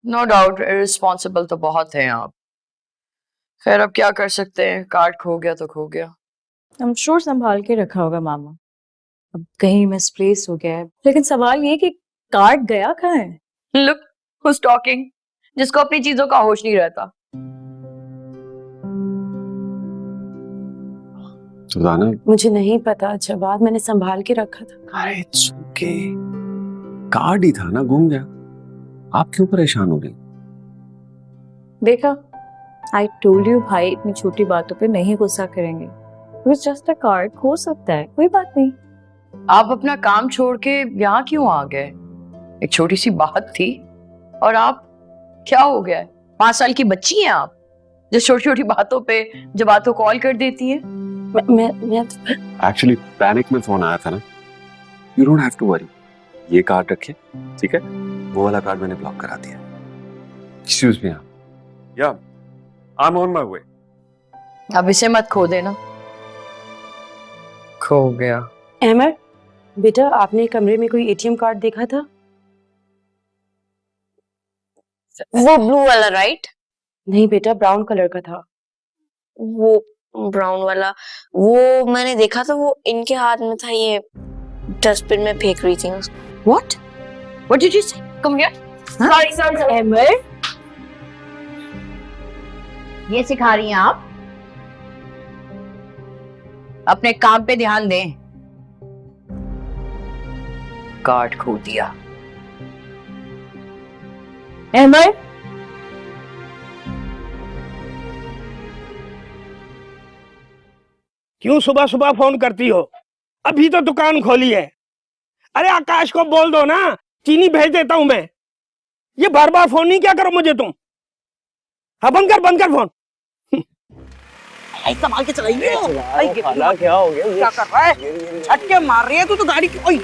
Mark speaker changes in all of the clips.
Speaker 1: No doubt irresponsible तो बहुत हैं आप। खैर अब क्या कर सकते हैं, कार्ड खो गया तो खो गया।
Speaker 2: आई एम श्योर संभाल के रखा होगा मामा, अब कहीं मिसप्लेस हो गया है। लेकिन सवाल ये कि कार्ड गया कहाँ है?
Speaker 1: लुक हुज टॉकिंग, जिसको अपनी चीजों का होश नहीं रहता।
Speaker 3: सुल्ताना,
Speaker 2: मुझे नहीं पता जवाब, मैंने संभाल के रखा था।
Speaker 3: अरे इट्स ओके, कार्ड ही था ना, गुम गया। आप क्यों परेशान हो रही?
Speaker 2: देखा, आई टोल्ड यू भाई इतनी छोटी बातों पे नहीं गुस्सा करेंगे। It was just a card, हो सकता है, कोई बात नहीं।
Speaker 1: आप अपना काम छोड़ के यहाँ क्यों आ गए? एक छोटी सी बात थी और आप, क्या हो गया है? 5 साल की बच्ची हैं आप, जो छोटी छोटी बातों पे जब आपको कॉल कर देती है।
Speaker 2: मैं
Speaker 3: एक्चुअली पैनिक में फोन आया था ना। You don't have to worry, ये कार्ड रखिए, ठीक है? वो वाला कार्ड मैंने ब्लॉक करा दिया। एक्सक्यूज मी, या I am on my way.
Speaker 1: अब इसे मत खो देना। खो गया।
Speaker 4: अहमद बेटा, आपने कमरे में कोई एटीएम कार्ड देखा था?
Speaker 5: वो ब्लू वाला राइट?
Speaker 4: नहीं बेटा, ब्राउन कलर का था।
Speaker 5: वो ब्राउन वाला, वो मैंने देखा था, वो इनके हाथ में था, ये डस्टबिन में फेंक रही थी उसको।
Speaker 1: What? What did you say? Come here.
Speaker 5: Sorry.
Speaker 4: Ahmad,
Speaker 1: ये सिखा रही हैं आप? अपने काम पे ध्यान दें। कार्ड खो दिया।
Speaker 4: अहमद,
Speaker 6: क्यों सुबह सुबह फोन करती हो? अभी तो दुकान खोली है। अरे आकाश को बोल दो ना, चीनी भेज देता हूं मैं। ये बार बार फोन नहीं क्या करो मुझे तुम। हाँ बंद कर फोन।
Speaker 7: संभाल के चलाइए।
Speaker 6: क्या हो गया?
Speaker 7: क्या कर रहा है? झटके मार रही है तू तो गाड़ी की। ओए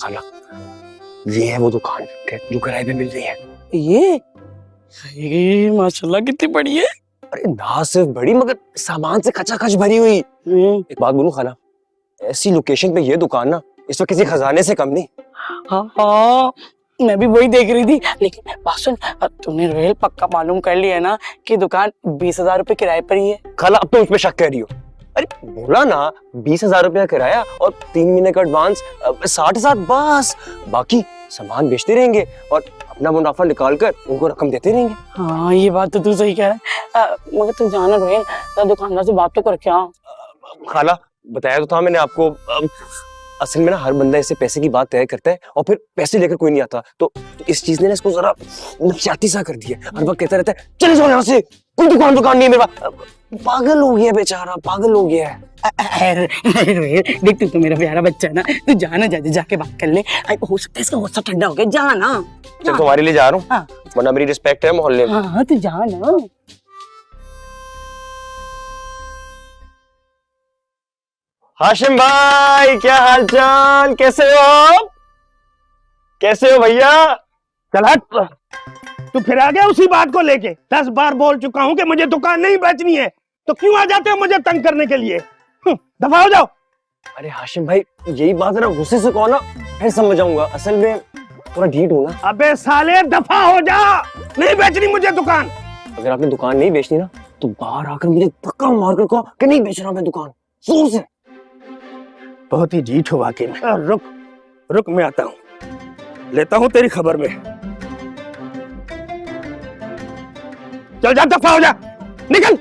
Speaker 6: खाला, ये है वो दुकान जो किराए पे मिल रही है।
Speaker 7: ये माशाल्लाह कितनी बड़ी है।
Speaker 8: अरे ना सिर्फ बड़ी, मगर सामान से खचाखच भरी हुई। एक बात बोलूं खाला, ऐसी लोकेशन पे ये दुकान ना इस वक्त किसी खजाने से कम नहीं।
Speaker 7: हाँ, मैं भी वही देख रही थी। लेकिन बात सुन, तूने रोहेल पक्का मालूम कर लिया ना कि दुकान 20,000 रुपए किराए पर ही है?
Speaker 8: खाला अब तो उसमें शक कर रही हो? अरे बोला ना 20,000 रुपया किराया और 3 महीने का एडवांस, 60,000 बस। बाकी सामान बेचते रहेंगे और अपना मुनाफा निकाल कर उनको रकम देते रहेंगे।
Speaker 7: हाँ ये बात तो तू सही कह रहा है। मगर तू जाना रोहेल, दुकानदार से बात तो कर क्या।
Speaker 8: खाला बताया तो था मैंने आपको, असल में ना हर बंदा ऐसे पैसे की बात तय करता है और फिर पैसे लेकर कोई नहीं आता। तो इस चीज ने ना इसको जरा नफसियाती सा कर दिया। हर वक्त कहता रहता है चले जाओ यहाँ से, कोई दुकान नहीं है मेरे पास। पागल हो गया बेचारा, पागल हो गया है।
Speaker 7: देख तू तो मेरा प्यारा बच्चा है ना, तू जाना जाके बात कर ले। हो सकता है इसका गुस्सा ठंडा हो गया, जाना।
Speaker 8: चल तुम्हारे लिए जा रहा हूँ,
Speaker 7: हाँ।
Speaker 8: वरना मेरी रिस्पेक्ट है मोहल्ले में।
Speaker 7: हाँ तू जाना।
Speaker 8: हाशिम भाई क्या हाल चाल, कैसे हो आप? कैसे हो भैया?
Speaker 6: चल हट, तू फिर आ गया उसी बात को लेके। 10 बार बोल चुका हूँ कि मुझे दुकान नहीं बेचनी है, तो क्यों आ जाते हो मुझे तंग करने के लिए? दफा हो जाओ।
Speaker 8: अरे हाशिम भाई यही बात है ना, गुस्से से कहो ना, फिर समझ जाऊंगा। असल में थोड़ा ढीठ हूं ना।
Speaker 6: अबे साले दफा हो जा, नहीं बेचनी मुझे दुकान।
Speaker 8: अगर आपने दुकान नहीं बेचनी ना तो बाहर आकर मुझे धक्का मारकर कहो कि नहीं बेच रहा मैं दुकान, जोर से।
Speaker 6: बहुत ही ढीठ हो वाकई में। रुक मैं आता हूँ, लेता हूँ तेरी खबर में। चल जा, दफा हो जा, निकल।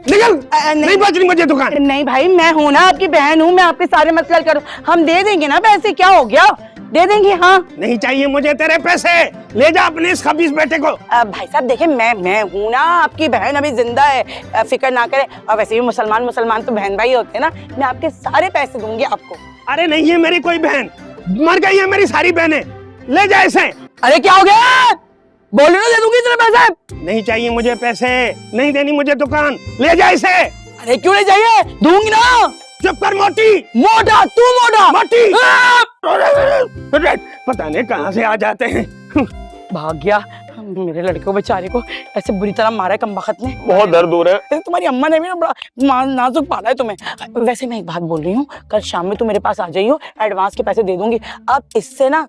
Speaker 6: नहीं बेचनी मुझे दुकान।
Speaker 7: नहीं भाई, मैं हूँ ना आपकी बहन हूँ, मैं आपके सारे मसले हल करूँ। हम दे देंगे ना पैसे, क्या हो गया, दे देंगे। हाँ
Speaker 6: नहीं चाहिए मुझे तेरे पैसे, ले जा अपने इस खबीस बेटे को।
Speaker 7: भाई साहब देखिए, मैं हूँ ना आपकी बहन, अभी जिंदा है, फिक्र ना करें। और वैसे भी मुसलमान तो बहन भाई होते हैं ना। मैं आपके सारे पैसे दूंगी आपको।
Speaker 6: अरे नहीं है मेरी कोई बहन, मर गई है मेरी सारी बहनें, ले जा इसे।
Speaker 7: अरे क्या हो गया, बोलो ना, दे दूंगी इतने पैसे।
Speaker 6: नहीं चाहिए मुझे पैसे, नहीं देनी मुझे दुकान, ले जा इसे।
Speaker 7: अरे क्यों नहीं चाहिए, दूंगी ना।
Speaker 6: चुप कर मोटी।
Speaker 7: मोटा तू, मोटा
Speaker 6: मोटी। पता नहीं कहाँ से आ जाते हैं।
Speaker 7: भाग गया, मेरे लड़के को बेचारे को ऐसे बुरी तरह मारा है कमबख्त ने।
Speaker 6: बहुत दर्द हो रहा है।
Speaker 7: अरे तुम्हारी अम्मा ने भी ना बड़ा नाजुक पाला है तुम्हें। वैसे मैं एक बात बोल रही हूँ, कल शाम में तुम मेरे पास आ जाइयो, एडवांस के पैसे दे दूंगी। अब इससे ना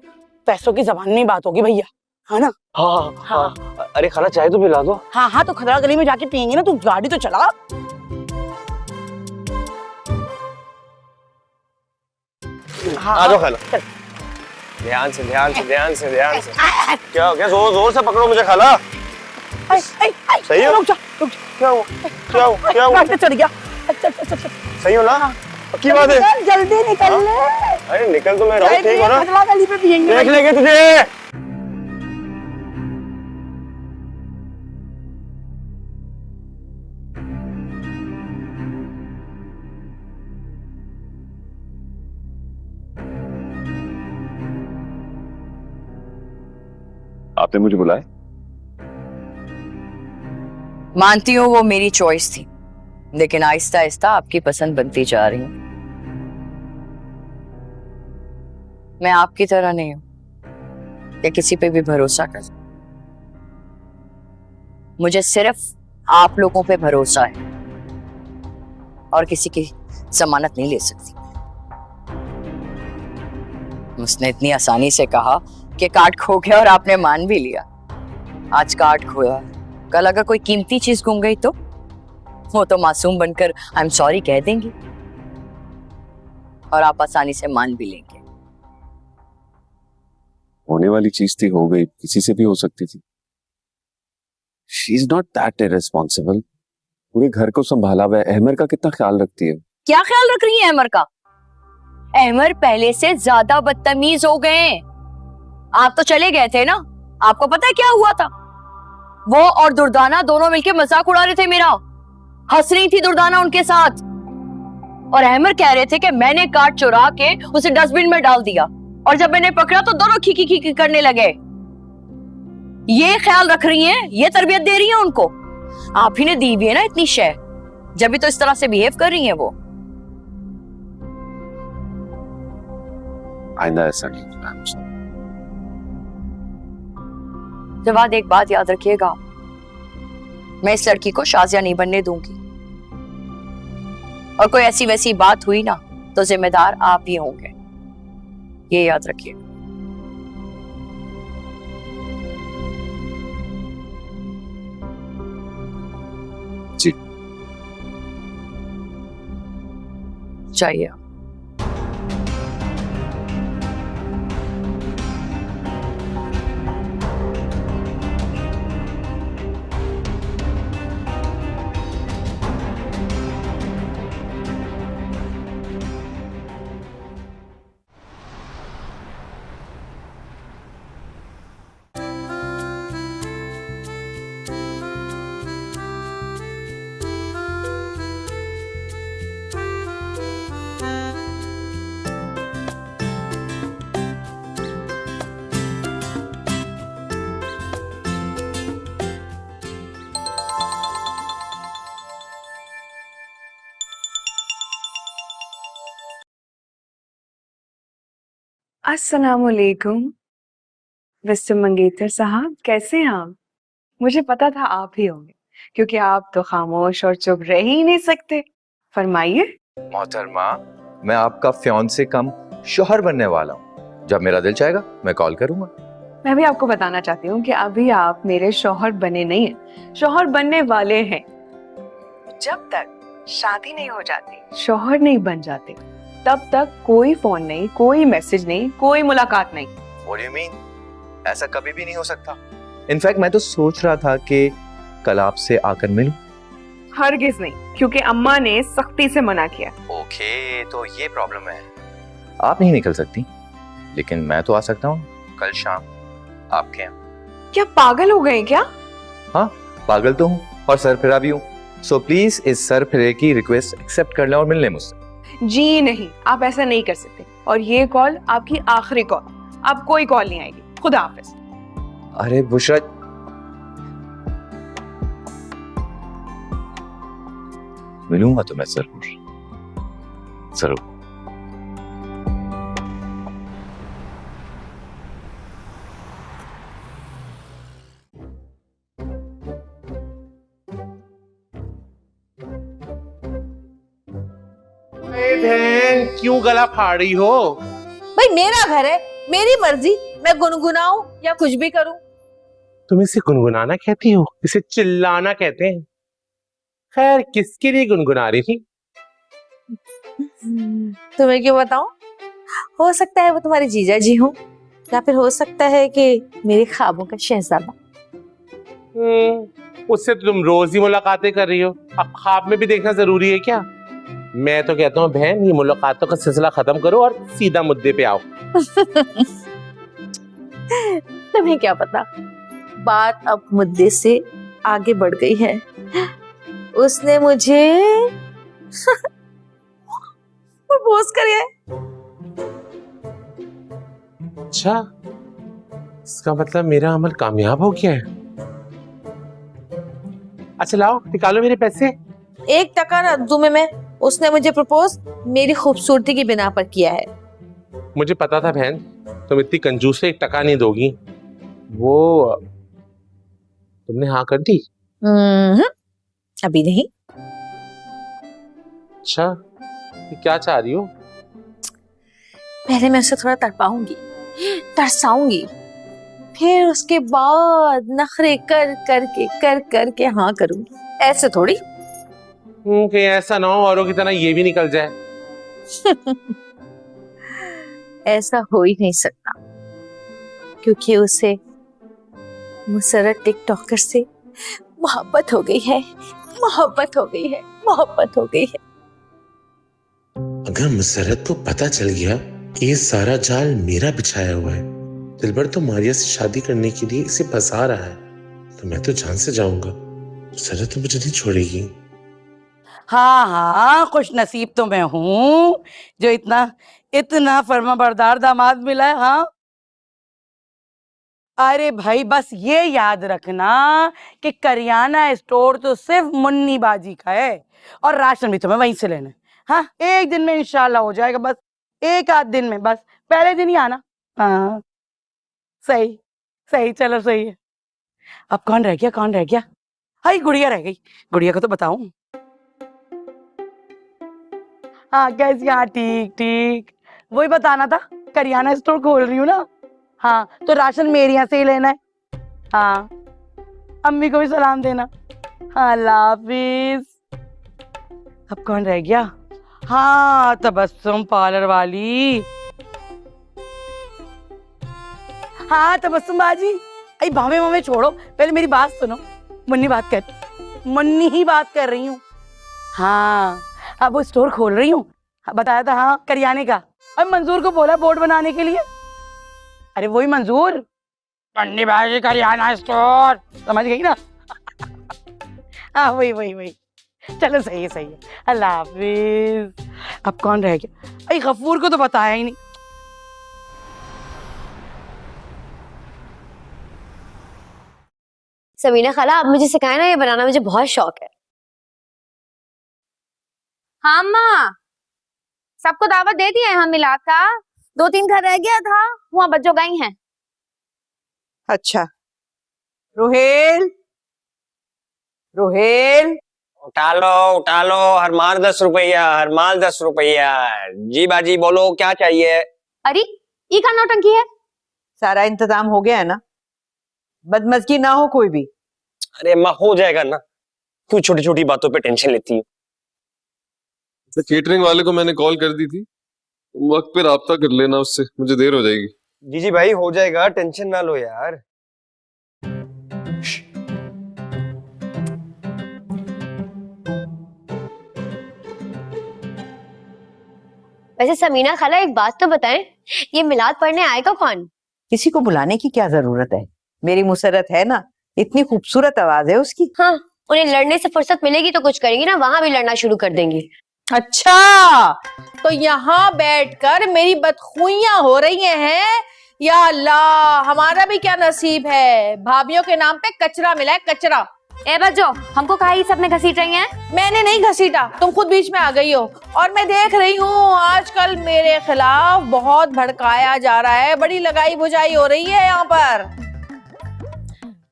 Speaker 7: पैसों की जबान में ही बात होगी भैया, है ना?
Speaker 8: हाँ हाँ। अरे खाना चाहे तो पिला दो।
Speaker 7: हाँ हाँ, तो खतरा गली में जाके पियेंगे ना, तू गाड़ी तो चला। हाँ,
Speaker 8: आ जाओ खाला।
Speaker 7: चल।
Speaker 8: ध्यान से ध्यान से ध्यान से ध्यान से। क्या हो गया? जोर जोर से पकड़ो मुझे खाला। सही हो?
Speaker 7: रुक जा।
Speaker 8: क्या हुआ? क्या हुआ? क्या हुआ?
Speaker 7: गाड़ी पे चढ़ गया। चल।
Speaker 8: सही हो ना? पक्की बात है?
Speaker 7: जल्दी निकल ले।
Speaker 8: अरे निकल तो मैं रहा हूँ, ठीक हो ना?
Speaker 7: खतरा गली पे पियेंगे।
Speaker 8: देख लेंगे तुझे।
Speaker 3: आपने मुझे बुलाया?
Speaker 1: मानती हूँ वो मेरी चॉइस थी, लेकिन आहिस्ता आहिस्ता आपकी पसंद बनती जा रही हूँ। मैं आपकी तरह नहीं हूं या किसी पे भी भरोसा कर। मुझे सिर्फ आप लोगों पे भरोसा है और किसी की जमानत नहीं ले सकती। उसने इतनी आसानी से कहा कि कार्ड खो गया और आपने मान भी लिया। आज कार्ड खोया, कल अगर कोई कीमती चीज गुम गई तो वो तो मासूम बनकर आई एम सॉरी कह देंगी और आप आसानी से मान भी लेंगे।
Speaker 3: होने वाली चीज थी, हो गई, किसी से भी हो सकती थी। She is not that irresponsible. पूरे घर को संभाला हुआ है। अहमर का कितना ख्याल रखती है।
Speaker 1: क्या ख्याल रख रही है अहमर का? अहमर पहले से ज्यादा बदतमीज हो गए हैं। आप तो चले गए थे ना, आपको पता है क्या हुआ था? वो और दुर्दाना दोनों मिलके मजाक उड़ा रहे थे मेरा। हंस रही थी दुर्दाना उनके साथ और अहमर कह रहे थे कि मैंने कार्ड चुरा के उसे डस्टबिन में डाल दिया और जब मैंने पकड़ा तो दोनों खीखी खीखी करने लगे। ये ख्याल रख रही हैं, ये तरबियत दे रही हैं उनको। आप ही ने दी हुई है ना इतनी शय, जब भी तो इस तरह से बिहेव कर रही हैं वो।
Speaker 3: आइंदा ऐसा नहीं होगा।
Speaker 1: जवाद, एक बात याद रखिएगा, मैं इस लड़की को शाजिया नहीं बनने दूंगी और कोई ऐसी वैसी बात हुई ना तो जिम्मेदार आप ही होंगे, ये याद रखिए।
Speaker 3: जी
Speaker 1: चाहिए।
Speaker 9: अस्सलामुअलैकुम मिस्टर मंगेतर साहब, कैसे हैं आप? मुझे पता था आप ही होंगे क्योंकि आप तो खामोश और चुप रह ही नहीं सकते। फरमाइए।
Speaker 10: मोहतरमा, मैं आपका फियांसे कम शोहर बनने वाला हूँ। जब मेरा दिल चाहेगा मैं कॉल करूंगा।
Speaker 9: मैं भी आपको बताना चाहती हूँ कि अभी आप मेरे शौहर बने नहीं हैं, शौहर बनने वाले हैं। जब तक शादी नहीं हो जाती, शौहर नहीं बन जाते, तब तक कोई फोन नहीं, कोई मैसेज नहीं, कोई मुलाकात नहीं।
Speaker 10: What do you mean? ऐसा कभी भी नहीं हो सकता। इनफैक्ट मैं तो सोच रहा था कि कल आपसे आकर मिलूं।
Speaker 9: हरगिज नहीं, क्योंकि अम्मा ने सख्ती से मना किया।
Speaker 10: ओके, तो ये प्रॉब्लम है। आप नहीं निकल सकती, लेकिन मैं तो आ सकता हूँ कल शाम आपके यहाँ।
Speaker 9: क्या पागल हो गए क्या?
Speaker 10: हाँ, पागल तो हूँ और सरफिरा भी हूँ। सो प्लीज इस सरफिरे की रिक्वेस्ट एक्सेप्ट कर लें और मिल लें मुझसे।
Speaker 9: जी नहीं, आप ऐसा नहीं कर सकते और ये कॉल आपकी आखिरी कॉल। अब कोई कॉल नहीं आएगी। खुदा हाफिज।
Speaker 10: अरे बुशरा, मिलूंगा तो मैं जरूर जरूर।
Speaker 11: बहन क्यों गला फाड़ रही हो?
Speaker 12: भाई मेरा घर है, मेरी मर्जी, मैं गुनगुनाऊं या कुछ भी करूं।
Speaker 11: तुम इसे गुनगुनाना कहती हो? इसे चिल्लाना कहते हैं। खैर किसके लिए गुनगुना रही थी?
Speaker 12: तुम्हें क्यों बताऊं? हो सकता है वो तुम्हारे जीजा जी हो, या फिर हो सकता है कि मेरे ख्वाबों का शहजादा।
Speaker 11: उससे तो तुम रोज ही मुलाकातें कर रही हो, अब ख्वाब में भी देखना जरूरी है क्या? मैं तो कहता हूँ बहन, ये मुलाकातों का सिलसिला खत्म करो और सीधा मुद्दे पे आओ।
Speaker 12: तुम्हें क्या पता, बात अब मुद्दे से आगे बढ़ गई है। उसने मुझे प्रपोज कर है।
Speaker 11: अच्छा, इसका मतलब मेरा अमल कामयाब हो गया है। अच्छा लाओ निकालो मेरे पैसे।
Speaker 12: 1 टका ना दूं मैं। उसने मुझे प्रपोज मेरी खूबसूरती की बिना पर किया है।
Speaker 11: मुझे पता था बहन, तुम इतनी कंजूस से 1 टका नहीं दोगी। वो तुमने हाँ कर दी?
Speaker 12: अभी नहीं।
Speaker 11: अच्छा, क्या चाह रही हो?
Speaker 12: पहले मैं उसे थोड़ा तड़पाऊंगी, तरसाऊंगी, फिर उसके बाद नखरे कर करके हाँ करूंगी। ऐसे थोड़ी।
Speaker 11: कहीं ऐसा ना हो औरों की तरह ये भी निकल जाए।
Speaker 12: ऐसा हो ही नहीं सकता, क्योंकि उसे मुसर्रत टिकटॉकर से मोहब्बत हो गई है, मोहब्बत हो गई है, मोहब्बत हो गई है।
Speaker 13: अगर मुसर्रत को पता चल गया कि ये सारा जाल मेरा बिछाया हुआ है, दिलबर तो मारिया से शादी करने के लिए इसे फंसा रहा है, तो मैं तो जान से जाऊंगा। मुसर्रत तो मुझे नहीं छोड़ेगी।
Speaker 7: हाँ हाँ, खुश नसीब तो मैं हूँ जो इतना फर्माबरदार दामाद मिला है। हाँ अरे भाई, बस ये याद रखना कि करियाना स्टोर तो सिर्फ मुन्नी बाजी का है और राशन भी तुम्हें वहीं से लेना है। हाँ, 1 दिन में इंशाल्लाह हो जाएगा, बस 1 आध दिन में, बस पहले दिन ही आना। हाँ सही सही, चलो सही है। अब कौन रह गया, कौन रह गया? हाय गुड़िया रह गई। गुड़िया को तो बताऊं। हाँ कैसी? हाँ ठीक ठीक, वही बताना था, करियाना स्टोर खोल रही हूँ ना। हाँ तो राशन मेरे यहाँ से ही लेना है। हाँ अम्मी को भी सलाम देना। हाँ अल्लाह हाफिज। अब कौन रह गया? हाँ तबस्सुम पार्लर वाली। हाँ तबस्सुम बाजी। अरे भावे मावे छोड़ो, पहले मेरी बात सुनो। मुन्नी ही बात कर रही हूँ। हाँ अब वो स्टोर खोल रही हूँ, बताया था। हाँ करियाने का। अब मंजूर को बोला बोर्ड बनाने के लिए। अरे वही मंजूर, मुन्नी बाजी करियाना स्टोर, समझ गई ना? हाँ वही वही वही। चलो सही है सही है, अल्लाह हाफिज। अब कौन रह गया? अरे गफूर को तो बताया ही नहीं।
Speaker 5: समीना खाला, आप मुझे सिखाए ना ये बनाना, मुझे बहुत शौक है।
Speaker 14: हाँ माँ, सबको दावत दे दिया है हम मिलाद का। 2-3 घर रह गया था, वहाँ बच्चों गई हैं।
Speaker 15: अच्छा रोहेल, रोहेल
Speaker 8: उठा लो हरमाल 10 रुपया, हरमाल 10 रुपया। जी बाजी बोलो क्या चाहिए?
Speaker 14: अरे ये क्या नौटंकी है?
Speaker 15: सारा इंतजाम हो गया है ना, बदमज़गी ना हो कोई भी।
Speaker 8: अरे अम्मा हो जाएगा ना, क्यों छोटी छोटी बातों पे टेंशन लेती है?
Speaker 3: तो केटरिंग वाले को मैंने कॉल कर दी थी, वक्त पे राब्ता कर लेना उससे, मुझे देर हो जाएगी।
Speaker 8: जी भाई हो जाएगा, टेंशन ना लो यार।
Speaker 5: वैसे समीना खाला एक बात तो बताएं, ये मिलाद पढ़ने आएगा कौन?
Speaker 15: किसी को बुलाने की क्या जरूरत है, मेरी मुसर्रत है ना, इतनी खूबसूरत आवाज है उसकी।
Speaker 5: हाँ उन्हें लड़ने से फुर्सत मिलेगी तो कुछ करेंगी ना, वहां भी लड़ना शुरू कर देंगी।
Speaker 12: अच्छा तो यहाँ बैठकर मेरी बदखुइयां हो रही हैं। या अल्लाह, हमारा भी क्या नसीब है, भाभीयों के नाम पे कचरा मिला है, कचरा।
Speaker 14: ए बच्चो, हमको कहा ये सब में घसीट रही हैं?
Speaker 12: मैंने नहीं घसीटा, तुम खुद बीच में आ गई हो। और मैं देख रही हूँ आजकल मेरे खिलाफ बहुत भड़काया जा रहा है, बड़ी लगाई बुझाई हो रही है यहाँ पर।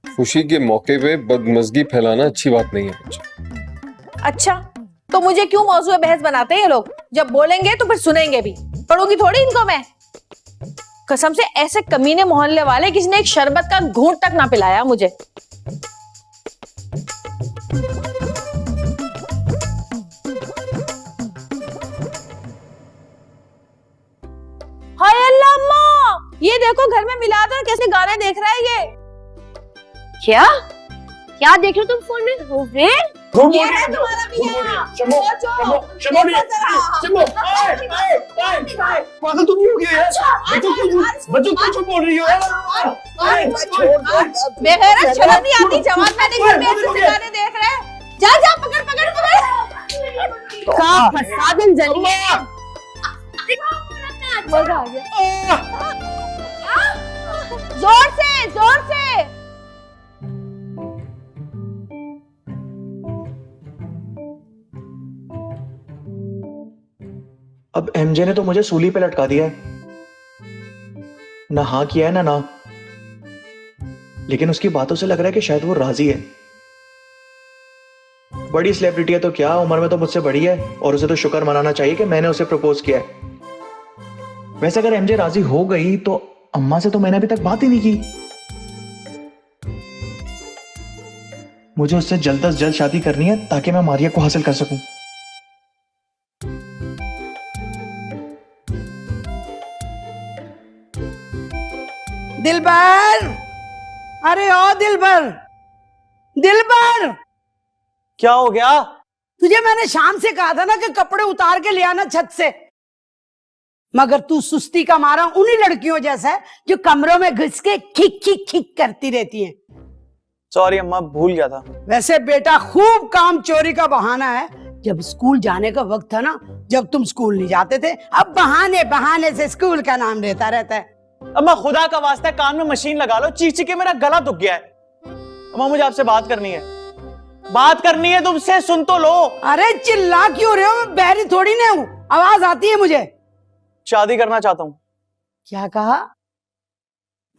Speaker 3: खुशी के मौके पे बदमज़गी फैलाना अच्छी बात नहीं है बच्चे।
Speaker 12: अच्छा तो मुझे क्यों मौजूद बहस बनाते हैं ये लोग? जब बोलेंगे तो फिर सुनेंगे भी, पढ़ूंगी थोड़ी इनको मैं। कसम से ऐसे कमीने मोहल्ले वाले किसी ने एक शरबत का घूंट तक ना पिलाया मुझे। हाय अल्लाह अम्मा, ये देखो घर में मिला दो, कैसे गाने देख रहा है ये।
Speaker 5: क्या क्या देख रहे हो तुम फोन में?
Speaker 12: ये है तुम्हारा भी है।
Speaker 8: पागल तुम क्यों गए हैं? बच्चों कुछ बोल रही हो?
Speaker 12: बेगैरत शर्म नहीं आती, जवान मैंने घर में ऐसे गाने देख रहे हैं। जा जा पकड़ पकड़ पकड़।
Speaker 5: का फसादन जलिए।
Speaker 12: मजा आ गया। जोर से जोर से।
Speaker 16: अब एमजे ने तो मुझे सूली पे लटका दिया है, ना हाँ किया है ना, लेकिन उसकी बातों से लग रहा है कि शायद वो राजी है। बड़ी सेलिब्रिटी है तो क्या, उम्र में तो मुझसे बड़ी है, और उसे तो शुक्र मनाना चाहिए कि मैंने उसे प्रपोज किया है। वैसे अगर एमजे राजी हो गई तो अम्मा से तो मैंने अभी तक बात ही नहीं की। मुझे उससे जल्द से जल्द शादी करनी है ताकि मैं मारिया को हासिल कर सकूं।
Speaker 7: दिलबर, अरे ओ दिलबर, दिलबर,
Speaker 16: क्या हो गया?
Speaker 7: तुझे मैंने शाम से कहा था ना कि कपड़े उतार के ले आना छत से, मगर तू सुस्ती का मारा उन्हीं लड़कियों जैसा है जो कमरों में घुस के खिक खिक खिक करती रहती हैं।
Speaker 16: सॉरी अम्मा, भूल गया था।
Speaker 7: वैसे बेटा खूब काम चोरी का बहाना है। जब स्कूल जाने का वक्त था ना, जब तुम स्कूल नहीं जाते थे, अब बहाने बहाने से स्कूल का नाम लेता रहता है।
Speaker 16: अम्मा खुदा का वास्ता कान में मशीन लगा लो, चीख चीख के मेरा गला दुख गया है। अम्मा मुझे आपसे बात करनी है, बात करनी है तुमसे, सुन तो लो।
Speaker 7: अरे चिल्ला क्यों रहे हो? मैं बहरी थोड़ी ना हूँ, आवाज आती है मुझे।
Speaker 16: शादी करना चाहता हूँ।
Speaker 7: क्या कहा?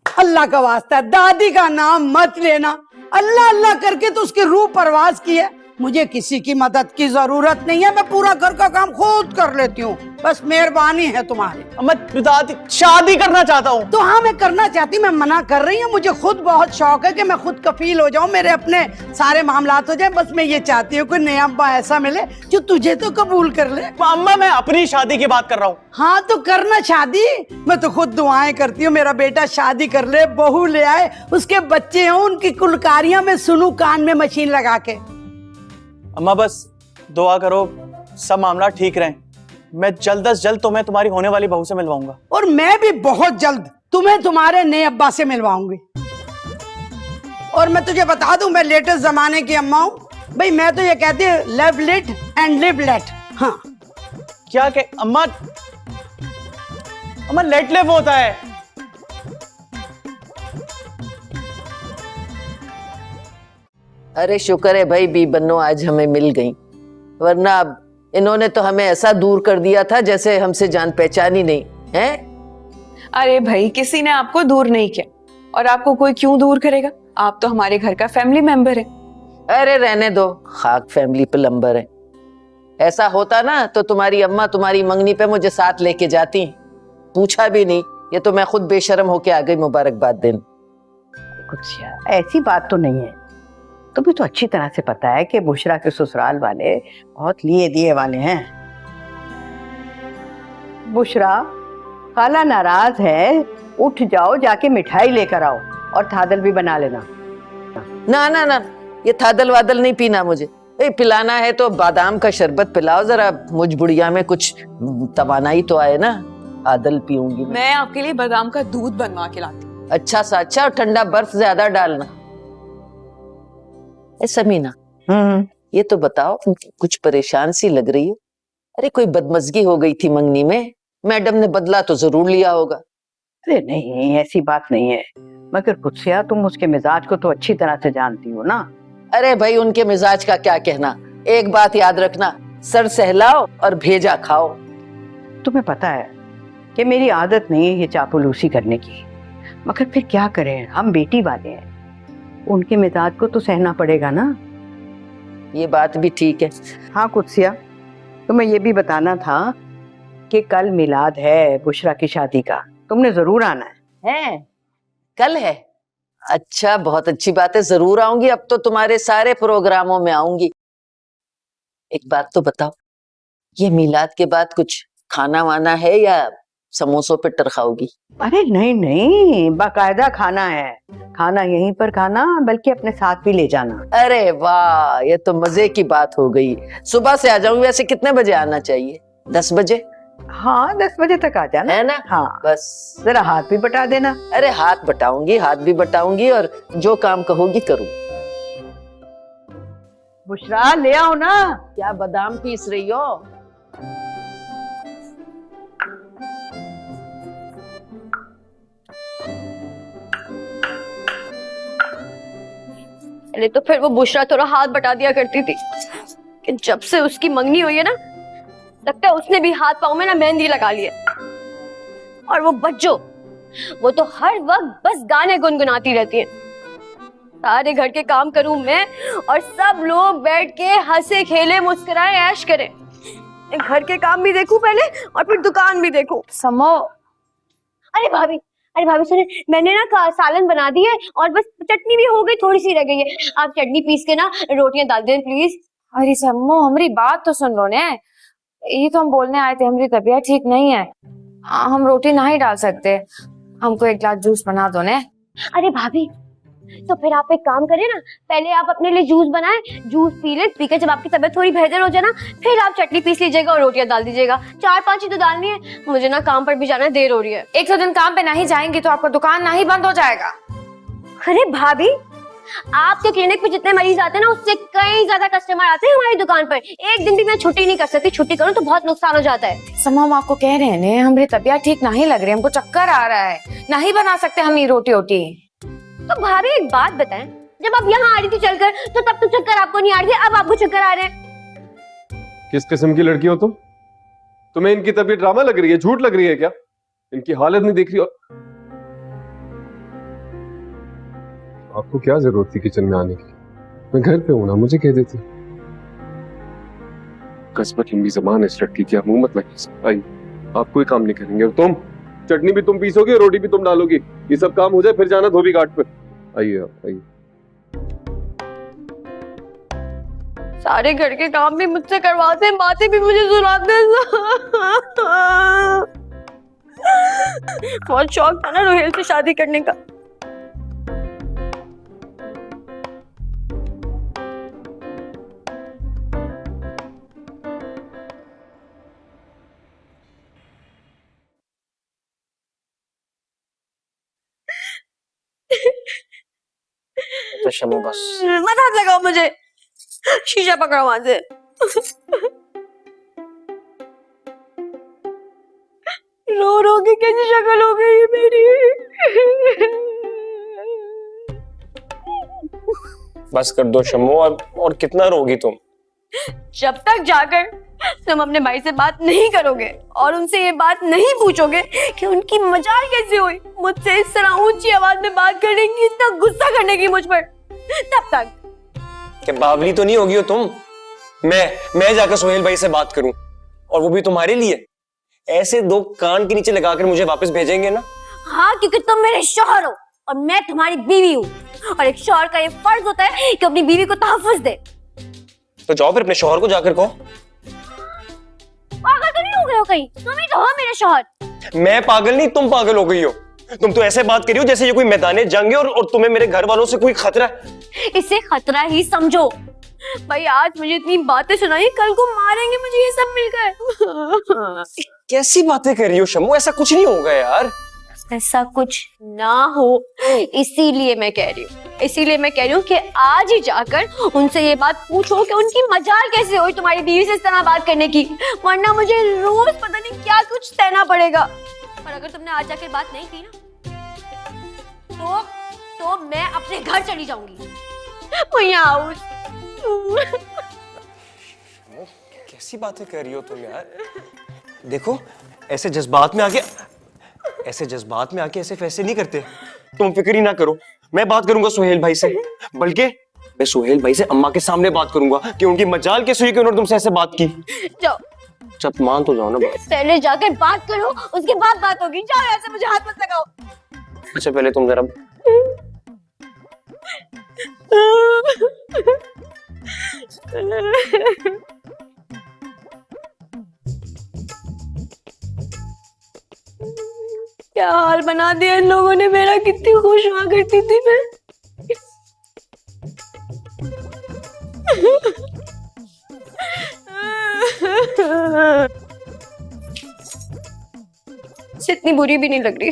Speaker 7: अल्लाह का वास्ता दादी का नाम मत लेना। अल्लाह अल्लाह करके तो उसकी रूह परवाज की है। मुझे किसी की मदद की जरूरत नहीं है, मैं पूरा घर का काम खुद कर लेती हूँ, बस मेहरबानी है तुम्हारी।
Speaker 16: मैं दादी शादी करना चाहता हूँ।
Speaker 7: तो हाँ मैं करना चाहती, मैं मना कर रही हूँ। मुझे खुद बहुत शौक है कि मैं खुद कफील हो जाऊँ, मेरे अपने सारे मामलात हो जाए। बस मैं ये चाहती हूँ कोई नया अब्बा ऐसा मिले जो तुझे तो कबूल कर ले।
Speaker 16: अम्मा मैं अपनी शादी की बात कर रहा हूँ।
Speaker 7: हाँ तो करना शादी, मैं तो खुद दुआएं करती हूँ मेरा बेटा शादी कर ले, बहू ले आए, उसके बच्चे हों, उनकी कुलकारियां में सुनूं कान में मशीन लगा के।
Speaker 16: अम्मा बस दुआ करो सब मामला ठीक रहे। मैं जल्द से जल्द तुम्हें तुम्हारी होने वाली बहू से मिलवाऊंगा।
Speaker 7: और मैं भी बहुत जल्द तुम्हें तुम्हारे नए अब्बा से मिलवाऊंगी। और मैं तुझे बता दूं, मैं लेटेस्ट जमाने की अम्मा हूँ भाई। मैं तो ये कहती हूँ love lit and live let. हाँ
Speaker 16: क्या कह अम्मा? अम्मा लेट लिव होता है।
Speaker 15: अरे शुक्र है भाई बी बन्नो आज हमें मिल गई, वरना अब इन्होंने तो हमें ऐसा दूर कर दिया था जैसे हमसे जान पहचान ही नहीं है।
Speaker 9: अरे भाई किसी ने आपको दूर नहीं किया, और आपको कोई क्यों दूर करेगा? आप तो हमारे घर का फैमिली मेंबर है।
Speaker 15: अरे रहने दो, खाक फैमिली प्लम्बर है। ऐसा होता ना तो तुम्हारी अम्मा तुम्हारी मंगनी पे मुझे साथ लेके जाती, पूछा भी नहीं। ये तो मैं खुद बेशर्म होके आ गई मुबारकबाद देने।
Speaker 17: कुछ ऐसी बात तो नहीं है, तुम्हें तो अच्छी तरह से पता है कि बुशरा के ससुराल वाले बहुत लिए दिए वाले हैं। बुशरा खाला नाराज है, उठ जाओ, जाके मिठाई लेकर आओ और थादल भी बना लेना।
Speaker 15: ना ना ना, ये थादल वादल नहीं पीना मुझे। पिलाना है तो बादाम का शरबत पिलाओ जरा, मुझ बुढ़िया में कुछ तवानाई तो आए ना। आदल पीऊंगी
Speaker 9: मैं आपके लिए बादाम का दूध बनवा के लाती हूँ।
Speaker 15: अच्छा सा अच्छा, और ठंडा बर्फ ज्यादा डालना। समीना ये तो बताओ, कुछ परेशान सी लग रही हो। अरे कोई बदमजगी हो गई थी मंगनी में, मैडम ने बदला तो जरूर लिया होगा।
Speaker 17: अरे नहीं ऐसी बात नहीं है, मगर कुत्सिया तुम उसके मिजाज को तो अच्छी तरह से जानती हो ना।
Speaker 15: अरे भाई उनके मिजाज का क्या कहना, एक बात याद रखना, सर सहलाओ और भेजा खाओ।
Speaker 17: तुम्हें पता है कि मेरी आदत नहीं है ये चापलूसी करने की, मगर फिर क्या करें, हम बेटी वाले हैं, उनके मिजाज को तो सहना पड़ेगा ना।
Speaker 15: ये बात भी ठीक है।
Speaker 17: हाँ कुत्सिया, तुम्हें ये भी बताना था कि कल मिलाद है बुशरा की शादी का, तुमने जरूर आना
Speaker 15: है। कल है? अच्छा, बहुत अच्छी बात है, जरूर आऊंगी। अब तो तुम्हारे सारे प्रोग्रामों में आऊंगी। एक बात तो बताओ, ये मिलाद के बाद कुछ खाना वाना है या समोसों पे टरखाओगी?
Speaker 17: अरे नहीं नहीं, बाकायदा खाना है। खाना यहीं पर खाना, बल्कि अपने साथ भी ले जाना।
Speaker 15: अरे वाह, ये तो मजे की बात हो गई। सुबह से आ जाऊंगी। वैसे कितने बजे आना चाहिए? 10 बजे?
Speaker 17: हाँ 10 बजे तक आ जाना,
Speaker 15: है ना?
Speaker 17: हाँ
Speaker 15: बस
Speaker 17: जरा हाथ भी बटा देना।
Speaker 15: अरे हाथ बटाऊंगी, हाथ भी बटाऊंगी, और जो काम कहोगी करूँ।
Speaker 17: बुशरा ले आओ ना।
Speaker 15: क्या बादाम पीस रही हो?
Speaker 5: पहले तो फिर वो बुशरा थोड़ा हाथ बटा दिया करती थी, कि जब से उसकी मंगनी हुई है ना, लगता है उसने भी हाथ पाँव में ना मेहंदी लगा ली है। और वो बच्चों, वो तो हर वक्त बस गाने गुनगुनाती रहती है। सारे घर के काम करूं मैं और सब लोग बैठ के हंसे खेले मुस्कुराए ऐश करें। घर के काम भी देखूं पहले और फिर दुकान भी देखूं।
Speaker 14: समो,
Speaker 5: अरे भाभी सुने, मैंने ना सालन बना दी है और बस चटनी भी हो गई, थोड़ी सी रह गई है। आप चटनी पीस के ना रोटियां डाल दें प्लीज।
Speaker 14: अरे सम्मो, हमारी बात तो सुन लो ने। ये तो हम बोलने आए थे, हमारी तबीयत ठीक नहीं है, हम रोटी नहीं डाल सकते। हमको एक गिलास जूस बना दो ने।
Speaker 5: अरे भाभी, तो फिर आप एक काम करें ना, पहले आप अपने लिए जूस बनाएं, जूस पी लें, पी के जब आपकी तबीयत थोड़ी बेहतर हो जाए ना, फिर आप चटनी पीस लीजिएगा और रोटियां डाल दीजिएगा। 4-5 ही तो डालनी है, मुझे ना काम पर भी जाना है, देर हो रही है।
Speaker 14: एक तो दिन काम पे नहीं जाएंगी तो आपका दुकान नहीं बंद हो जाएगा।
Speaker 5: अरे भाभी, आपके क्लिनिक पे जितने मरीज आते हैं ना, उससे कई ज्यादा कस्टमर आते हैं हमारी दुकान पर। एक दिन भी मैं छुट्टी नहीं कर सकती, छुट्टी करूं तो बहुत नुकसान हो जाता है।
Speaker 14: सम्मा, हम आपको कह रहे हैं ने, हमारी तबीयत ठीक नहीं लग रही, हमको चक्कर आ रहा है, नहीं बना सकते हम ये रोटी वोटी।
Speaker 5: तो भाभी एक बात बताएं, जब आप यहाँ आ रही थी चलकर, तो तब तो चक्कर आपको नहीं आ रही थी, अब आपको चक्कर आ रहे हैं।
Speaker 3: किस किस्म की लड़की हो तुम? तुम्हें इनकी तबीयत ड्रामा लग रही है, झूठ लग रही है क्या? इनकी हालत नहीं देख रही? और आपको क्या जरूरत थी किचन में आने की? मैं घर पे हूं ना, मुझे कह देती। कसमत लंबी जबान है इस लड़की की, मुंह मत लगी। आई, आप कोई काम नहीं करेंगे, और तुम चटनी भी तुम पीसोगे, रोटी भी तुम डालोगी। ये सब काम हो जाए फिर जाना धोबी घाट पे। आइए आप, आइए।
Speaker 5: सारे घर के काम भी मुझसे करवाते हैं, बातें भी मुझे सुनाते हैं। बहुत शौक था ना रोहेल से शादी करने का।
Speaker 8: तो शमो बस
Speaker 5: मत हाथ लगाओ मुझे, शीशा पकड़ो वहां से। रो रो के कैसी शक्ल हो गई है मेरी।
Speaker 8: बस कर दो शम्मो, और कितना रोगी तुम?
Speaker 5: जब तक जाकर तुम अपने भाई से बात नहीं करोगे और उनसे ये बात नहीं पूछोगे कि उनकी मजाल कैसे हुई मुझसे इस तरह ऊंची आवाज में बात करने की, इतना गुस्सा करने की मुझ पर, तब तक।
Speaker 8: क्या बावली तो नहीं होगी हो तुम? मैं जाकर सोहेल भाई से बात करूं, और वो भी तुम्हारे लिए? ऐसे 2 कान के नीचे लगाकर मुझे वापस भेजेंगे ना?
Speaker 5: हाँ, क्योंकि तुम मेरे शौहर हो और मैं तुम्हारी बीवी हूँ, और एक शौहर का ये फर्ज होता है कि अपनी बीवी को तहफ्फुज दे।
Speaker 8: तो जाओ फिर अपने शौहर को जाकर कहो।
Speaker 5: पागल तो नहीं हो गए हो कहीं? तुम ही तो हो मेरे शौहर।
Speaker 8: मैं पागल नहीं, तुम पागल हो गई हो। तुम तो ऐसे बात कर रही हो जैसे ये कोई मैदान जंग है, और तुम्हें मेरे घर वालों से कोई खतरा है।
Speaker 5: इसे खतरा ही समझो। भाई आज मुझे इतनी बातें सुनाई, कल को मारेंगे मुझे ये सब मिलकर।
Speaker 8: कैसी बातें कर रही हो शम्मू? ऐसा कुछ नहीं होगा यार।
Speaker 5: ऐसा कुछ ना हो इसीलिए मैं कह रही हूँ कि आज ही जाकर उनसे ये बात पूछो कि उनकी मजाल कैसे हुई तुम्हारी बीवी से इस तरह बात करने की, वरना मुझे रोज पता नहीं क्या कुछ सहना पड़ेगा। और अगर तुमने आज जाकर बात नहीं की ना, तो मैं अपने घर चली जाऊंगी।
Speaker 8: कैसी बातें कर रही हो तुम यार? देखो, ऐसे जज्बात में आके ऐसे फैसले नहीं करते। तुम फिक्र ही ना करो, मैं बात करूंगा सोहेल भाई से, बल्कि मैं सोहेल भाई से अम्मा के सामने बात करूंगा कि उनकी मजाल कैसे हुई कि उन्होंने तुमसे ऐसे बात की।
Speaker 5: जाओ
Speaker 8: अच्छा मान तो जाओ ना बात।
Speaker 5: पहले जाकर बात करो, उसके बाद बात होगी। जाओ यहाँ से, मुझे हाथ मत लगाओ।
Speaker 8: अच्छा पहले तुम जरा
Speaker 5: क्या हाल बना दिया इन लोगों ने मेरा। कितनी खुश हुआ करती थी मैं। इतनी बुरी भी नहीं लग रही।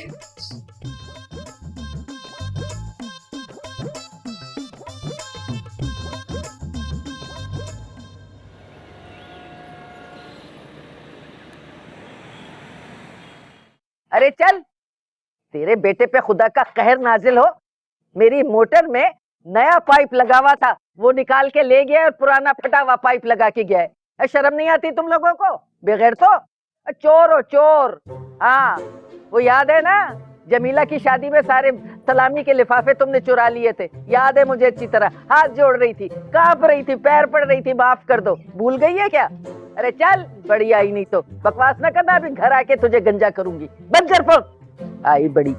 Speaker 15: अरे चल, तेरे बेटे पे खुदा का कहर नाजिल हो। मेरी मोटर में नया पाइप लगा हुआ था, वो निकाल के ले गया और पुराना फटा हुआ पाइप लगा के गया है। शर्म नहीं आती तुम लोगों को? बगैर तो चोर हो चोर। हाँ, वो याद है ना, जमीला की शादी में सारे सलामी के लिफाफे तुमने चुरा लिए थे। याद है मुझे अच्छी तरह। हाथ जोड़ रही थी, कांप रही थी, पैर पड़ रही थी, माफ कर दो। भूल गई है क्या? अरे चल, बड़ी आई नहीं तो बकवास ना करना, अभी घर आके तुझे गंजा करूंगी। बंद कर फोन। आई बड़ी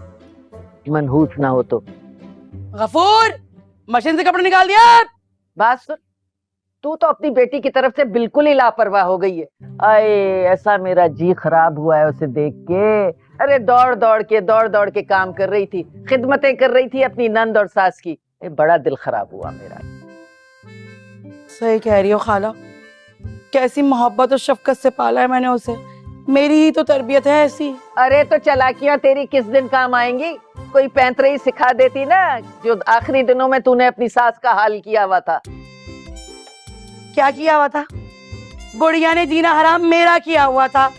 Speaker 15: मनहूस ना हो तो।
Speaker 7: गफूर, मशीन से कपड़े निकाल दिया।
Speaker 15: बात सुन, तू तो अपनी बेटी की तरफ से बिल्कुल ही लापरवाह हो गई है। आए, ऐसा मेरा जी खराब हुआ है उसे देख के। अरे दौड़ दौड़ के काम कर रही थी, खिदमतें कर रही थी अपनी नंद और सास की। बड़ा दिल खराब हुआ मेरा।
Speaker 7: सही कह रही हो खाला, कैसी मोहब्बत और शफकत से पाला है मैंने उसे। मेरी ही तो तरबियत है ऐसी।
Speaker 15: अरे तो चालाकियां तेरी किस दिन काम आएंगी? कोई पैंतरे ही सिखा देती ना, जो आखिरी दिनों में तूने अपनी सास का हाल किया हुआ था।
Speaker 7: क्या किया हुआ था? बुढ़िया ने जीना हराम मेरा किया हुआ था।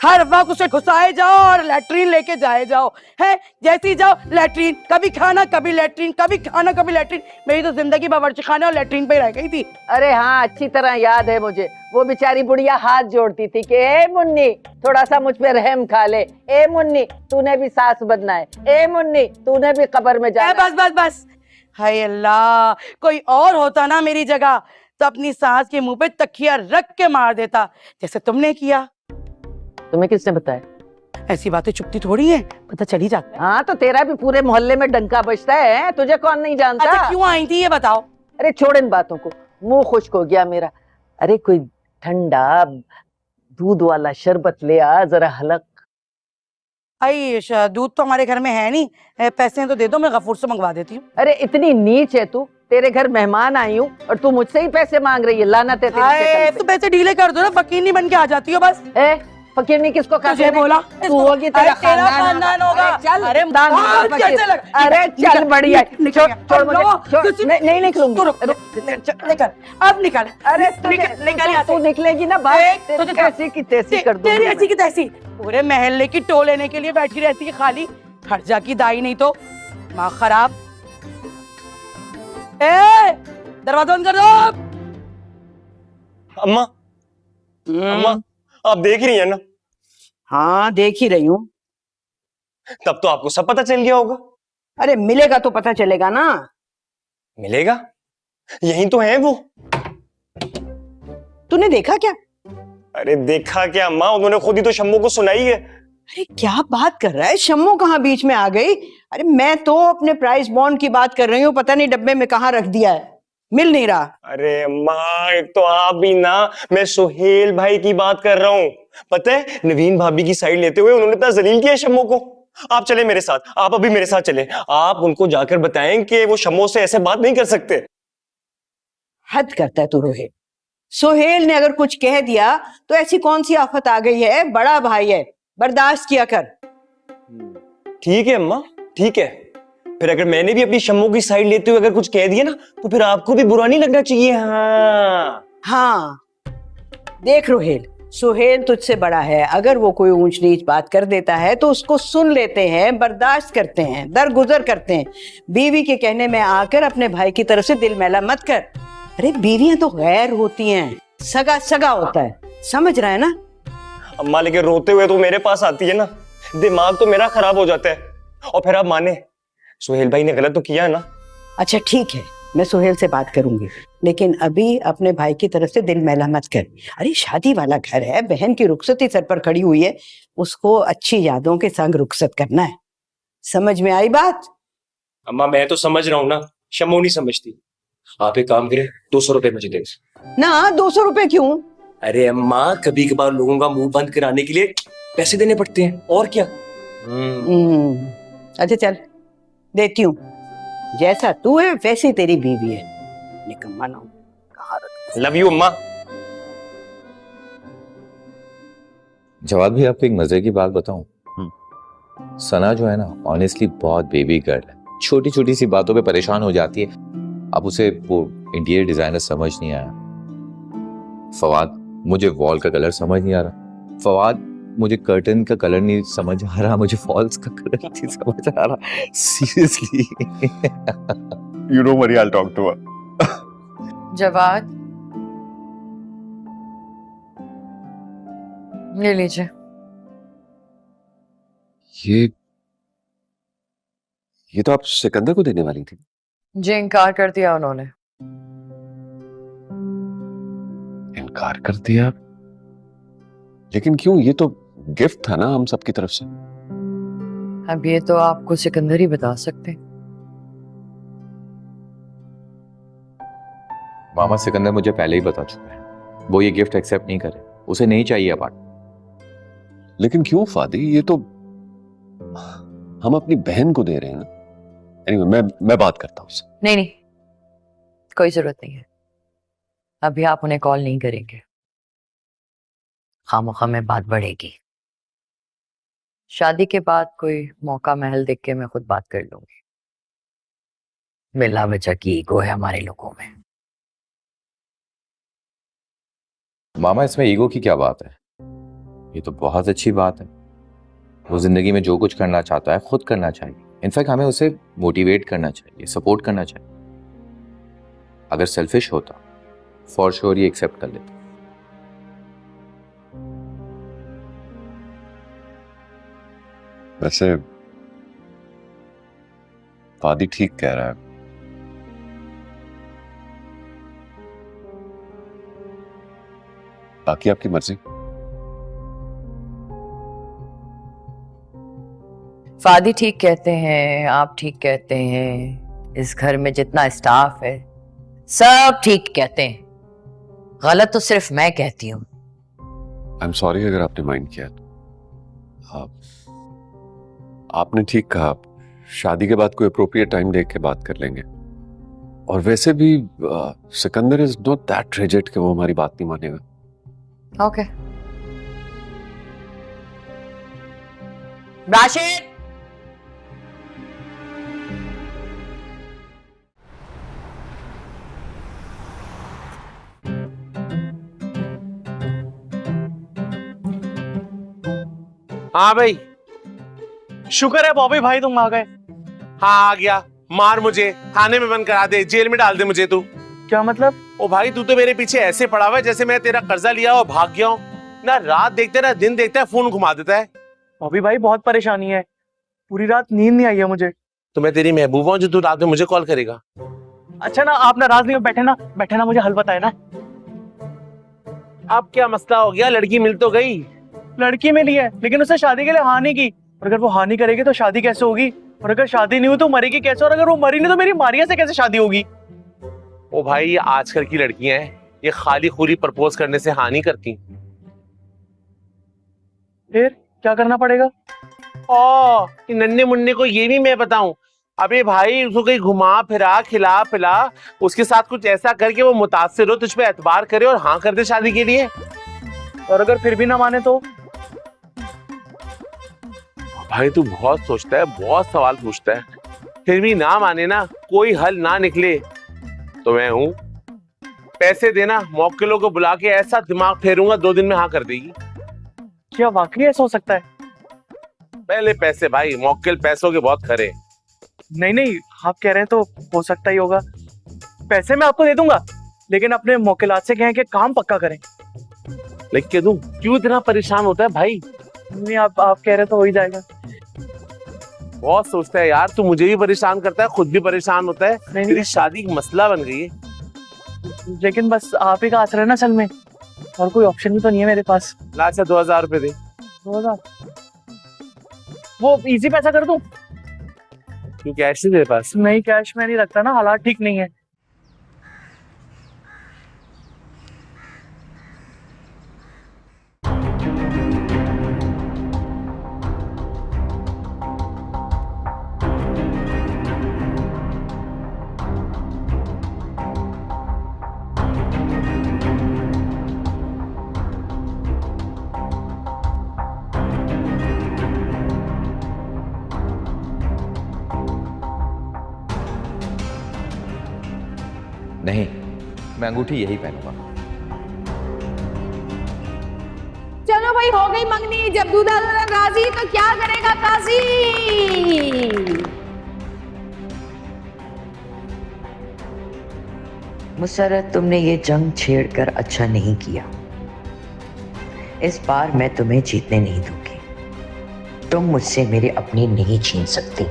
Speaker 7: हर वक्त उसे घुसाए जाओ और लैट्रीन लेके जाए जाओ। है जैसी जाओ लैट्रीन, कभी खाना कभी लैट्रीन, कभी खाना कभी लैट्रीन। मेरी तो जिंदगी बावर्ची खाने और लैट्रीन पे रह गई थी।
Speaker 15: अरे हाँ, अच्छी तरह याद है मुझे। वो बेचारी बुढ़िया हाथ जोड़ती थी कि ए मुन्नी, थोड़ा सा मुझ पे रहम खा ले। ए मुन्नी, तूने भी सास बनना है। ए मुन्नी, तूने भी कब्र में जाना है।
Speaker 7: बस बस बस। हाय अल्लाह, कोई और होता ना मेरी जगह तो अपनी सास के मुंह पे तकिया रख के मार देता, जैसे तुमने किया।
Speaker 15: तुम्हें किसने बताया?
Speaker 7: ऐसी बातें चुपती थोड़ी है, पता चली जाता है।
Speaker 15: हाँ, तो तेरा भी पूरे मोहल्ले में डंका बजता है, तुझे कौन नहीं जानता?
Speaker 7: अच्छा क्यों आई थी ये बताओ।
Speaker 15: अरे छोड़ इन बातों को, मुंह खुश्क हो गया मेरा। अरे कोई ठंडा दूध वाला शरबत ले आ जरा, हलक।
Speaker 7: आयशा, दूध तो हमारे घर में है नहीं, पैसे तो दे दो, मैं गफूर से मंगवा देती हूँ।
Speaker 15: अरे इतनी नीच है तू, तेरे घर मेहमान आई हूँ और तू मुझसे ही पैसे मांग रही है। लानत है तेरी।
Speaker 7: तू पैसे ढीले कर दो ना, फकीरनी बन के आ जाती हो बस।
Speaker 15: फकीरनी किसको कहते हैं?
Speaker 7: बोला
Speaker 15: तू होगी, तेरा खानदान होगा।
Speaker 7: चल,
Speaker 15: अरे चल, बढ़िया। नहीं निकलूंगी।
Speaker 7: अब निकल।
Speaker 15: अरे तू निकलेगी ना बाहर, कैसी की तैसी कर दूंगी।
Speaker 7: तेरी ऐसी की तैसी पूरे महल्ले की टो लेने के लिए बैठी रहती है खाली। खर्चा की दाई नहीं तो माँ खराब। दरवाजा बंद कर दो।
Speaker 8: अम्मा, अम्मा आप देख रही है ना?
Speaker 17: हाँ देख ही रही हूँ।
Speaker 8: तब तो आपको सब पता चल गया होगा।
Speaker 17: अरे मिलेगा तो पता चलेगा ना।
Speaker 8: मिलेगा? यही तो है वो।
Speaker 17: तूने देखा क्या?
Speaker 8: अरे देखा क्या अम्मा, उन्होंने खुद ही तो शम्मू को सुनाई है।
Speaker 17: अरे क्या बात कर रहा है, शम्मू कहाँ बीच में आ गई? अरे मैं तो अपने प्राइस बॉन्ड की बात कर रही हूँ, पता नहीं डब्बे में कहाँ रख दिया है, मिल नहीं रहा।
Speaker 8: अरे अम्मा, एक तो आप भी ना, मैं सुहेल भाई की बात कर रहा हूँ। पता है, नवीन भाभी की साइड लेते हुए उन्होंने इतना जलील किया शम्मू को। आप चले मेरे साथ, आप अभी मेरे साथ चले। आप उनको जाकर बताएं कि वो शम्मू से ऐसे बात नहीं कर सकते।
Speaker 17: हद करता है तू रोहित। सुहेल ने अगर कुछ कह दिया तो ऐसी कौन सी आफत आ गई है? बड़ा भाई है, बर्दाश्त किया कर।
Speaker 8: ठीक है अम्मा, ठीक है। फिर अगर मैंने भी अपनी शम्मू की साइड लेते हुए अगर कुछ कह दिया ना, तो फिर आपको भी बुरा नहीं लगना चाहिए।
Speaker 17: हाँ देख रोहेल, सुहेल तुझसे बड़ा है, अगर वो कोई ऊंच नीच बात कर देता है तो उसको सुन लेते हैं, बर्दाश्त करते हैं, दरगुजर करते हैं। बीवी के कहने में आकर अपने भाई की तरफ से दिल मैला मत कर। अरे बीवियां तो गैर होती हैं, सगा सगा होता है, समझ रहा है ना?
Speaker 8: अम्मा लेकिन रोते हुए तो मेरे पास आती है ना, दिमाग तो मेरा खराब हो जाता है। और फिर आप माने, सुहेल भाई ने गलत तो किया है ना।
Speaker 17: अच्छा ठीक है, मैं सुहेल से बात करूंगी। लेकिन अभी अपने भाई की तरफ से दिल मैला मत कर। अरे शादी वाला घर है, बहन की रुखसती सर पर खड़ी हुई है, उसको अच्छी यादों के संग रुखसत करना है। समझ में आई बात?
Speaker 8: अम्मा मैं तो समझ रहा हूँ ना, शम्मू नहीं समझती। आप एक काम करें, 200 रुपए मुझे दे।
Speaker 17: ना 200 रुपए क्यों?
Speaker 8: अरे अम्मा, कभी कभार लोगों का मुंह बंद कराने के लिए पैसे देने पड़ते हैं, और क्या।
Speaker 17: अच्छा चल देती हूँ, जैसा तू है वैसी तेरी बीवी है। निकम्मा ना कहाँ रख।
Speaker 8: लव यू अम्मा।
Speaker 10: जवाब भी आपको एक मजे की बात बताऊं, सना जो है ना ऑनेस्टली बहुत बेबी गर्ल है, छोटी छोटी सी बातों पे परेशान हो जाती है। अब उसे वो इंटीरियर डिजाइनर समझ नहीं आया, फवाद मुझे वॉल का कलर समझ नहीं आ रहा, फवाद मुझे कर्टन का कलर नहीं समझ आ रहा, मुझे फॉल्स का कलर नहीं समझ आ रहा। Seriously
Speaker 3: You know Maria, I'll talk to her.
Speaker 1: Jawad ले लीजिए।
Speaker 3: ये तो आप सिकंदर को देने वाली थी।
Speaker 1: जी इनकार कर दिया उन्होंने।
Speaker 3: इनकार कर दिया? लेकिन क्यों? ये तो गिफ्ट था ना हम सबकी तरफ से।
Speaker 1: अब ये तो आपको सिकंदर ही बता सकते हैं।
Speaker 10: मामा सिकंदर मुझे पहले ही बता चुका है, वो ये गिफ्ट एक्सेप्ट नहीं करे, उसे नहीं चाहिए अपार्ट।
Speaker 3: लेकिन क्यों फादी, ये तो हम अपनी बहन को दे रहे हैं ना। Anyway, मैं बात करता हूँ उससे।
Speaker 1: नहीं नहीं, कोई जरूरत नहीं है, अभी आप उन्हें कॉल नहीं करेंगे, खामोखा में बात बढ़ेगी। शादी के बाद कोई मौका महल देख के मैं खुद बात कर लूंगी। बिला बचा की ईगो है हमारे लोगों में।
Speaker 10: मामा इसमें ईगो की क्या बात है, ये तो बहुत अच्छी बात है। वो जिंदगी में जो कुछ करना चाहता है खुद करना चाहिए, इनफैक्ट हमें उसे मोटिवेट करना चाहिए, सपोर्ट करना चाहिए। अगर सेल्फिश होता फॉर श्योर ये एक्सेप्ट कर लेता।
Speaker 3: वैसे फादी ठीक कह रहा है, बाकी आपकी मर्जी।
Speaker 1: फादी ठीक कहते हैं, आप ठीक कहते हैं, इस घर में जितना स्टाफ है सब ठीक कहते हैं, गलत तो सिर्फ मैं कहती हूँ।
Speaker 3: आई एम सॉरी अगर आपने माइंड किया तो। आपने ठीक कहा, शादी के बाद कोई अप्रोप्रिएट टाइम देख के बात कर लेंगे। और वैसे भी Sikandar is not that rigid कि वो हमारी बात नहीं मानेगा।
Speaker 1: ओके राशिद,
Speaker 11: हाँ भाई।
Speaker 18: शुक्र है बॉबी भाई तुम आ गए।
Speaker 11: हाँ आ गया, मार मुझे, थाने में बंद करा दे, जेल में डाल दे मुझे तू।
Speaker 18: क्या मतलब?
Speaker 11: ओ भाई तू तो मेरे पीछे ऐसे पड़ा हुआ है जैसे मैं तेरा कर्जा लिया और भाग गया हूँ। ना रात देखते ना दिन देखता है, फोन घुमा देता है।
Speaker 18: बॉबी भाई बहुत परेशानी है, पूरी रात नींद नहीं आई है मुझे।
Speaker 11: तो मैं तेरी महबूबा हूँ जो तू रात में मुझे कॉल करेगा?
Speaker 18: अच्छा ना आप नाराज नहीं हो, बैठे ना मुझे हल बताए ना।
Speaker 11: अब क्या मसला हो गया? लड़की मिल तो गई।
Speaker 18: लड़की मिली है लेकिन उसने शादी के लिए हाँ नहीं की, और अगर वो हाँ नहीं करेगी तो शादी कैसे होगी, और अगर शादी नहीं हुई तो मरेगी कैसे, और अगर वो मरी नहीं तो मेरी मारिया से कैसे शादी होगी?
Speaker 11: ओ भाई आजकल की लड़कियां हैं, ये खाली खूली प्रपोज करने से हाँ नहीं करती।
Speaker 18: फिर क्या करना पड़ेगा?
Speaker 11: ओ नन्हे मुन्ने को ये भी मैं बताऊं? अबे भाई उसको कहीं घुमा फिरा खिला पिला, उसके साथ कुछ ऐसा करके वो मुतासिर हो, तुझ पे एतबार करे और हाँ कर दे शादी के लिए।
Speaker 18: और अगर फिर भी ना माने तो?
Speaker 11: भाई तू बहुत सोचता है, बहुत सवाल पूछता है, फिर भी ना माने ना, कोई हल ना निकले तो मैं हूं। पैसे देना, मौक्किलों को बुला के ऐसा दिमाग फेरूंगा 2 दिन में हाँ कर देगी।
Speaker 18: क्या वाकई ऐसा हो सकता है?
Speaker 11: पहले पैसे भाई, मौक्किल पैसों के बहुत खरे।
Speaker 18: नहीं आप कह रहे हैं तो हो सकता ही होगा। पैसे मैं आपको दे दूंगा, लेकिन अपने मौक्किलात से कहें कि काम पक्का करें।
Speaker 11: लिख के दूं? क्यों इतना परेशान होता है भाई?
Speaker 18: नहीं आप कह रहे तो हो ही जाएगा।
Speaker 11: बहुत सोचता है यार, तू मुझे भी परेशान करता है, खुद भी परेशान होता है। तेरी शादी की मसला बन गई है।
Speaker 18: लेकिन बस आप ही का आसरा है ना असल में, और कोई ऑप्शन भी तो नहीं है मेरे पास।
Speaker 11: ला से 2000 रुपए दे।
Speaker 18: 2000 वो इजी पैसा कर दूं?
Speaker 11: क्यों कैश नहीं तेरे पास?
Speaker 18: नहीं, कैश में नहीं रखता ना, हालात ठीक नहीं है।
Speaker 10: नहीं, मैं अंगूठी यही पहनूंगा।
Speaker 12: चलो भाई, हो गई मंगनी। जब दूल्हा दुल्हन राजी तो क्या करेगा काजी।
Speaker 19: मुसर्रत, तुमने ये जंग छेड़कर अच्छा नहीं किया। इस बार मैं तुम्हें जीतने नहीं दूंगी। तुम मुझसे मेरे अपने नहीं छीन सकती।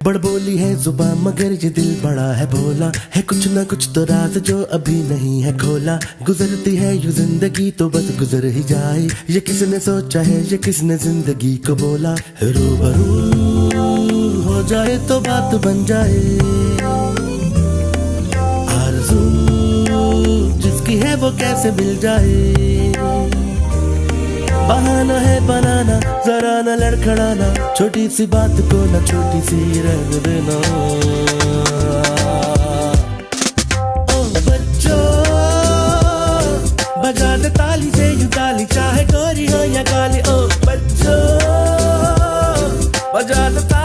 Speaker 20: बड़बोली है जुबान मगर ये दिल बड़ा है भोला है, कुछ ना कुछ तो राज जो अभी नहीं है खोला। गुजरती है यूं जिंदगी तो बस गुजर ही जाए, ये किसने सोचा है, ये किसने जिंदगी को बोला। रूबरू हो जाए तो बात बन जाए, आरज़ू जिसकी है वो कैसे मिल जाए। बहाना है बनाना, जरा न लड़खड़ाना, छोटी सी बात को न छोटी सी रह देना। ओ बच्चों, बजा दे ताली से यूं ताली, चाहे गोरी हो या काली। ओ बच्चों, बजा दे ताली